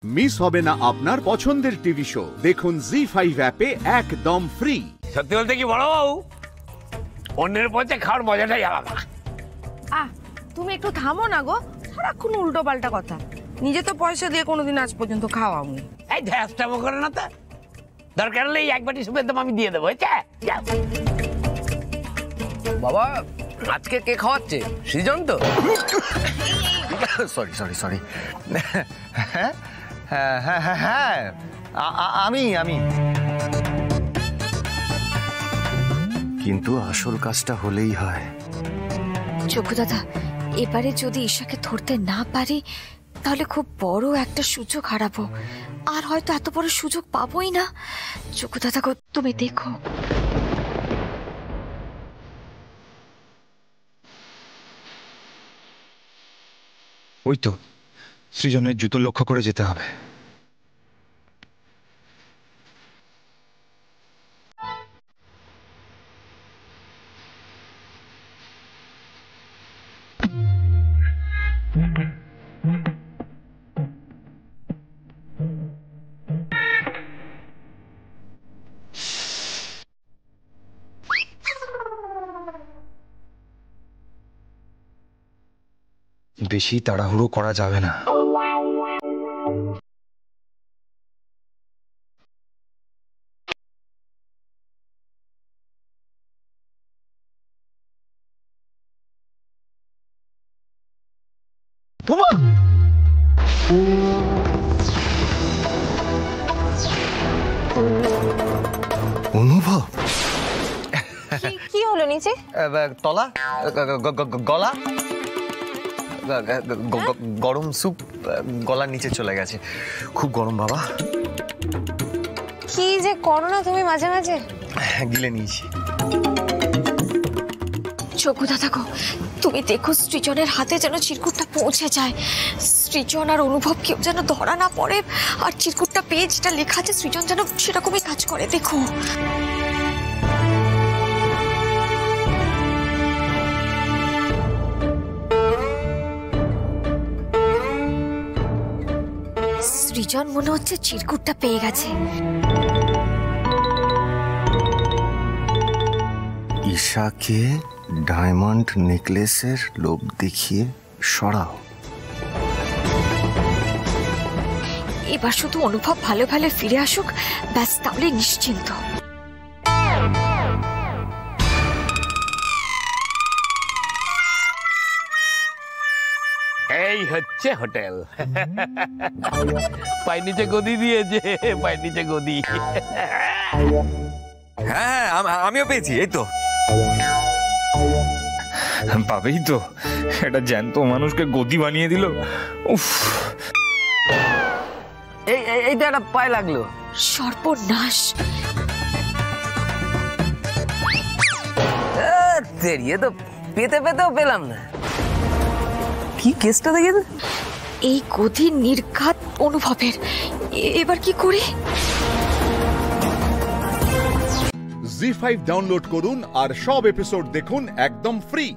Miss হবে না আপনার পছন্দের টিভি শো। দেখুন জি5 অ্যাপে একদম ফ্রি। সত্যি বলতে কি বড় বাবু, অন্যের পথে খাওয়ার মজাটাই আলাদা। তুমি একটু থামো না গো, সারাক্ষণ উল্টো পাল্টা কথা। নিজে তো পয়সা দিয়ে কোনোদিন আজ পর্যন্ত খাওয়াওনি। এই ধ্যাসটামো করে না তো, দরকার হলে এক বাটি সুপের দাম আমি দিয়ে দেবো। বাবা আজকে কে খাওয়াচ্ছে? সৃজন তো? সরি সরি সরি, হ্যাঁ হ্যাঁ হ্যাঁ হ্যাঁ হ্যাঁ আমি কিন্তু আসল কাজটা হলেই হয়। চোখু দাদা, এবারে যদি ঈশাকে ধরতে না পারি তাহলে খুব বড় একটা সুযোগ হারাবো, আর হয়তো এত বড় সুযোগ পাবোই না। চোখু দাদা গো, তুমি দেখো। ওই তো সৃজনের জুতো লক্ষ্য করে যেতে হবে। বেশি তাড়াহুড়ো করা যাবে না। অনুভব, কি হলো নিচে? তলা, গলা, গরম স্যুপ গলার নিচে চলে গেছে। খুব গরম বাবা। কি যে করো না তুমি মাঝে মাঝে। গিলে নিয়েছি। চোখু দাদা গো, তুমি দেখো সৃজনের হাতে যেন চিরকুটটা পৌঁছে যায়। সৃজন আর অনুভব কেউ যেন ধরা না পড়ে, আর চিরকুটটা পেয়ে যেটা লেখা আছে সৃজন যেন সেরকমই কাজ করে। দেখো সৃজন মনে হচ্ছে চিরকুটটা পেয়ে গেছে। ঈশাকে ডায়মন্ড নেকলেসের লোভ দেখিয়ে সরাও। এবার শুধু অনুভব ভালো ভালো ফিরে আসুক, ব্যাস, তাহলে নিশ্চিন্ত। এই হচ্ছে হোটেল। পায়ের নিচে গদি দিয়েছে, পায়ের নিচে গদি। হ্যাঁ আমিও পেয়েছি। এই তো পাবেই তো, এটা জ্যান্ত মানুষকে গদি বানিয়ে দিল। উফ, এই তো একটা পায়ে লাগলো। সর্বনাশ! তেরিয়ে তো পেতে পেতেও পেলাম না। কি কেসটা দেখে? এই গদির নির্ঘাত অনুভবের। এবার কি করি? জি5 ডাউনলোড করুন আর সব এপিসোড দেখুন একদম ফ্রি।